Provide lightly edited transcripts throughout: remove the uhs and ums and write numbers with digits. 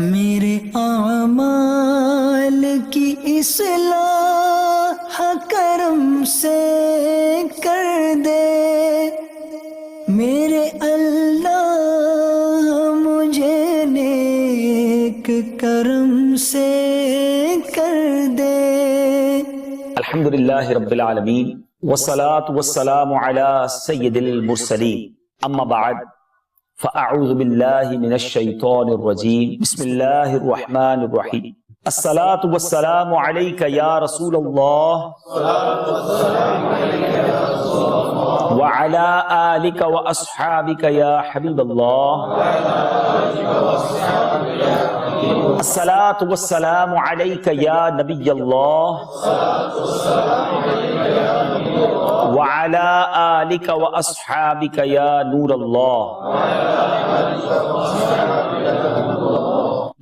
میرے اعمال کی اصلاح کرم سے کر دے، میرے اللہ مجھے نیک کرم سے کر دے۔ الحمدللہ رب العالمین والصلاة والسلام علی سید المرسلین، اما بعد فاعوذ باللہ من الشیطان الرجیم، بسم اللہ الرحمن الرحیم۔ الصلاة والسلام علیک یا رسول اللہ وعلی آلک واصحابک یا حبیب اللہ۔ الصلاة والسلام علیک یا نبی اللہ وعلی آلک واصحابک یا نور اللہ۔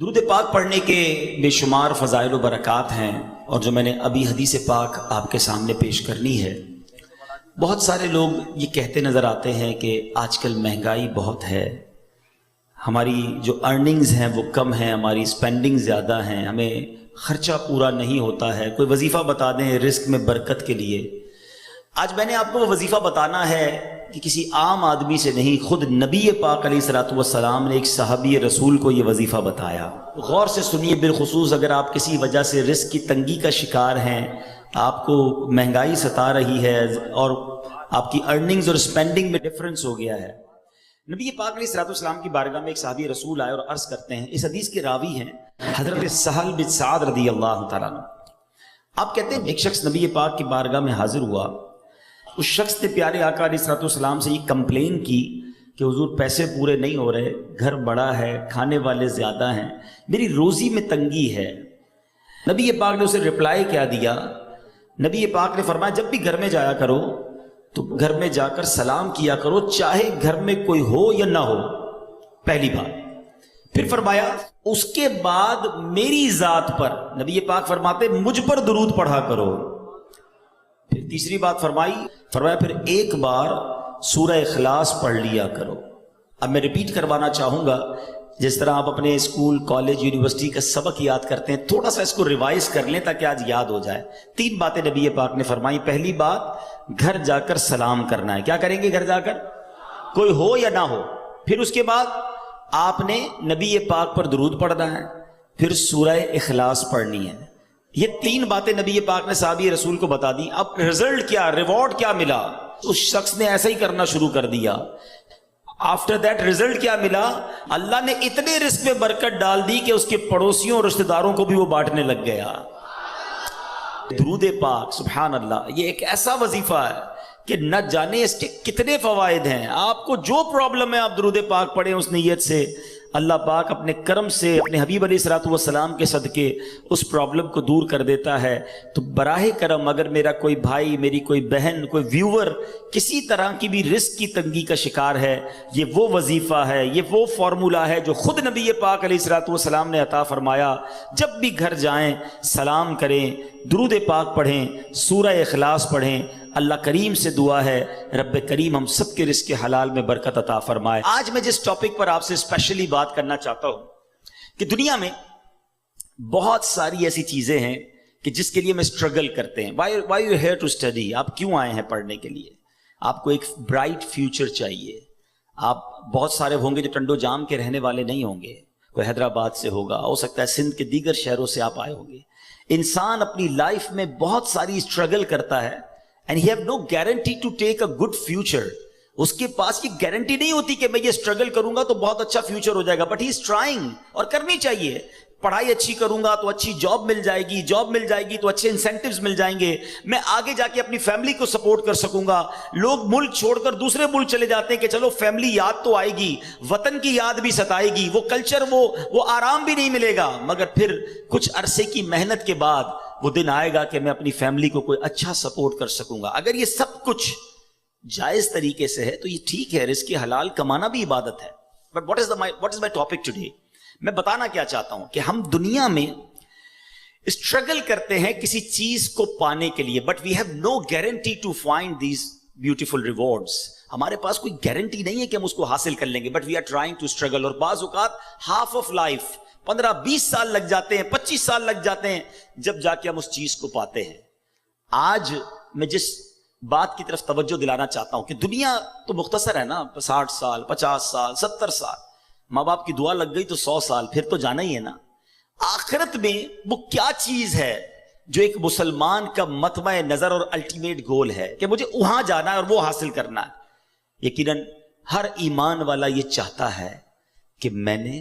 درود پاک پڑھنے کے بے شمار فضائل و برکات ہیں، اور جو میں نے ابھی حدیث پاک آپ کے سامنے پیش کرنی ہے، بہت سارے لوگ یہ کہتے نظر آتے ہیں کہ آج کل مہنگائی بہت ہے، ہماری جو ارننگز ہیں وہ کم ہیں، ہماری اسپینڈنگ زیادہ ہیں، ہمیں خرچہ پورا نہیں ہوتا ہے، کوئی وظیفہ بتا دیں رزق میں برکت کے لیے۔ آج میں نے آپ کو وہ وظیفہ بتانا ہے کہ کسی عام آدمی سے نہیں، خود نبی پاک علیہ الصلوۃ والسلام نے ایک صحابی رسول کو یہ وظیفہ بتایا۔ غور سے سنیے، بالخصوص اگر آپ کسی وجہ سے رزق کی تنگی کا شکار ہیں، آپ کو مہنگائی ستا رہی ہے اور آپ کی ارننگز اور اسپینڈنگ میں ڈفرنس ہو گیا ہے۔ نبی پاک علیہ الصلوۃ والسلام کی بارگاہ میں ایک صحابی رسول آئے اور عرض کرتے ہیں، اس حدیث کے راوی ہیں حضرت سہل بن سعد رضی اللہ تعالیٰ عنہ۔ آپ کہتے ہیں ایک شخص نبی پاک کی بارگاہ میں حاضر ہوا، اس شخص نے پیارے آقا علیہ الصلوۃ والسلام سے یہ کمپلین کی کہ حضور پیسے پورے نہیں ہو رہے، گھر بڑا ہے، کھانے والے زیادہ ہیں، میری روزی میں تنگی ہے۔ نبی پاک نے اسے رپلائی کیا دیا؟ نبی پاک نے فرمایا جب بھی گھر میں جایا کرو تو گھر میں جا کر سلام کیا کرو، چاہے گھر میں کوئی ہو یا نہ ہو، پہلی بات۔ پھر فرمایا اس کے بعد میری ذات پر، نبی پاک فرماتے مجھ پر درود پڑھا کرو۔ پھر تیسری بات فرمایا پھر ایک بار سورہ اخلاص پڑھ لیا کرو۔ اب میں ریپیٹ کروانا چاہوں گا، جس طرح آپ اپنے اسکول، کالج، یونیورسٹی کا سبق یاد کرتے ہیں، تھوڑا سا اس کو ریوائز کر لیں تاکہ آج یاد ہو جائے۔ 3 باتیں نبی پاک نے فرمائی۔ پہلی بات، گھر جا کر سلام کرنا ہے۔ کیا کریں گے گھر جا کر؟ کوئی ہو یا نہ ہو۔ پھر اس کے بعد آپ نے نبی پاک پر درود پڑھنا ہے، پھر سورہ اخلاص پڑھنی ہے۔ یہ 3 باتیں نبی پاک نے صحابی رسول کو بتا دی۔ اب رزلٹ کیا، ریوارڈ کیا ملا؟ اس شخص نے ایسا ہی کرنا شروع کر دیا۔ آفٹر دیٹ رزلٹ کیا ملا؟ اللہ نے اتنے رزق میں برکت ڈال دی کہ اس کے پڑوسیوں اور رشتہ داروں کو بھی وہ بانٹنے لگ گیا۔ درود پاک، سبحان اللہ، یہ ایک ایسا وظیفہ ہے کہ نہ جانے اس کے کتنے فوائد ہیں۔ آپ کو جو پرابلم ہے آپ درود پاک پڑھیں اس نیت سے، اللہ پاک اپنے کرم سے، اپنے حبیب علیہ الصلوۃ والسلام کے صدقے اس پرابلم کو دور کر دیتا ہے۔ تو براہ کرم اگر میرا کوئی بھائی، میری کوئی بہن، کوئی ویور کسی طرح کی بھی رزق کی تنگی کا شکار ہے، یہ وہ وظیفہ ہے، یہ وہ فارمولہ ہے جو خود نبی پاک علیہ الصلوۃ والسلام نے عطا فرمایا۔ جب بھی گھر جائیں سلام کریں، درود پاک پڑھیں، سورہ اخلاص پڑھیں۔ اللہ کریم سے دعا ہے رب کریم ہم سب کے رزق حلال میں برکت عطا فرمائے۔ آج میں جس ٹاپک پر آپ سے اسپیشلی بات کرنا چاہتا ہوں کہ دنیا میں بہت ساری ایسی چیزیں ہیں کہ جس کے لیے میں اسٹرگل کرتے ہیں۔ why you here to study؟ آپ کیوں آئے ہیں پڑھنے کے لیے؟ آپ کو ایک برائٹ فیوچر چاہیے۔ آپ بہت سارے ہوں گے جو ٹنڈو جام کے رہنے والے نہیں ہوں گے، کوئی حیدرآباد سے ہوگا، ہو سکتا ہے سندھ کے دیگر شہروں سے آپ آئے ہوں گے۔ انسان اپنی لائف میں بہت ساری اسٹرگل کرتا ہے and he have no guarantee to take a good future۔ اس کے پاس یہ گارنٹی نہیں ہوتی کہ میں یہ اسٹرگل کروں گا تو بہت اچھا فیوچر ہو جائے گا، بٹ ہی از ٹرائنگ، اور کرنی چاہیے۔ پڑھائی اچھی کروں گا تو اچھی جاب مل جائے گی، جاب مل جائے گی تو اچھے انسینٹیوز مل جائیں گے، میں آگے جا کے اپنی فیملی کو سپورٹ کر سکوں گا۔ لوگ ملک چھوڑ کر دوسرے ملک چلے جاتے ہیں کہ چلو فیملی یاد تو آئے گی، وطن کی یاد بھی ستائے گی، وہ کلچر، وہ آرام بھی نہیں ملے گا، مگر پھر کچھ عرصے کی محنت کے بعد وہ دن آئے گا کہ میں اپنی فیملی کو کوئی اچھا سپورٹ کر سکوں گا۔ اگر یہ سب کچھ جائز طریقے سے ہے تو یہ ٹھیک ہے، رزق حلال کمانا بھی عبادت ہے۔ But what is my topic today؟ میں بتانا کیا چاہتا ہوں کہ ہم دنیا میں اسٹرگل کرتے ہیں کسی چیز کو پانے کے لیے، but we have no guarantee to find these beautiful rewards. ہمارے پاس کوئی گارنٹی نہیں ہے کہ ہم اس کو حاصل کر لیں گے، but we are trying to struggle. اور بعض اوقات ہاف آف لائف، 15-20 سال لگ جاتے ہیں, 25 سال لگ جاتے ہیں, جب جا کے ہم اس چیز کو پاتے ہیں. آج میں جس بات کی طرف توجہ دلانا چاہتا ہوں کہ دنیا تو مختصر ہے نا, 60 سال, 50 سال, 70 سال, ماں باپ کی دعا لگ گئی تو 100 سال, پھر تو جانا ہی ہے نا. آخرت میں وہ کیا چیز ہے جو ایک مسلمان کا مطمع نظر اور الٹیمیٹ گول ہے کہ مجھے وہاں جانا ہے اور وہ حاصل کرنا ہے؟ یقیناً ہر ایمان والا یہ چاہتا ہے کہ میں نے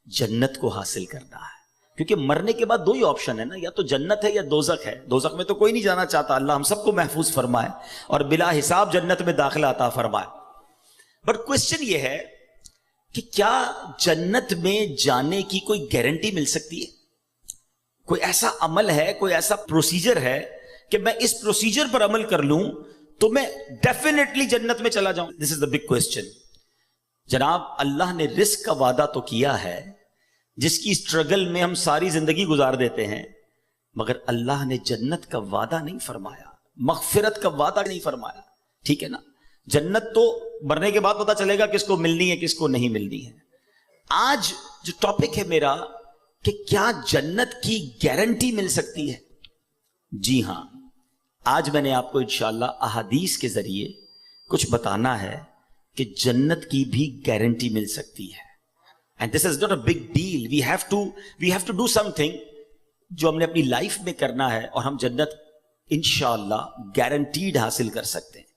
جنت کو حاصل کرنا ہے, کیونکہ مرنے کے بعد 2 ہی آپشن ہے نا, یا تو جنت ہے یا دوزخ ہے. دوزخ میں تو کوئی نہیں جانا چاہتا, اللہ ہم سب کو محفوظ فرمائے اور بلا حساب جنت میں داخلہ عطا فرمائے. بٹ کوشچن یہ ہے کہ کیا جنت میں جانے کی کوئی گارنٹی مل سکتی ہے؟ کوئی ایسا عمل ہے, کوئی ایسا پروسیجر ہے کہ میں اس پروسیجر پر عمل کر لوں تو میں ڈیفینیٹلی جنت میں چلا جاؤں؟ دس از دا بگ کوسچن. جناب, اللہ نے رزق کا وعدہ تو کیا ہے جس کی اسٹرگل میں ہم ساری زندگی گزار دیتے ہیں, مگر اللہ نے جنت کا وعدہ نہیں فرمایا, مغفرت کا وعدہ نہیں فرمایا. ٹھیک ہے نا, جنت تو مرنے کے بعد پتا چلے گا کس کو ملنی ہے کس کو نہیں ملنی ہے. آج جو ٹاپک ہے میرا کہ کیا جنت کی گارنٹی مل سکتی ہے؟ جی ہاں, آج میں نے آپ کو انشاءاللہ احادیث کے ذریعے کچھ بتانا ہے کہ جنت کی بھی گارنٹی مل سکتی ہے. And this is not a big deal. We have to do something جو ہم نے اپنی لائف میں کرنا ہے, اور ہم جنت انشاءاللہ گارنٹیڈ حاصل کر سکتے ہیں.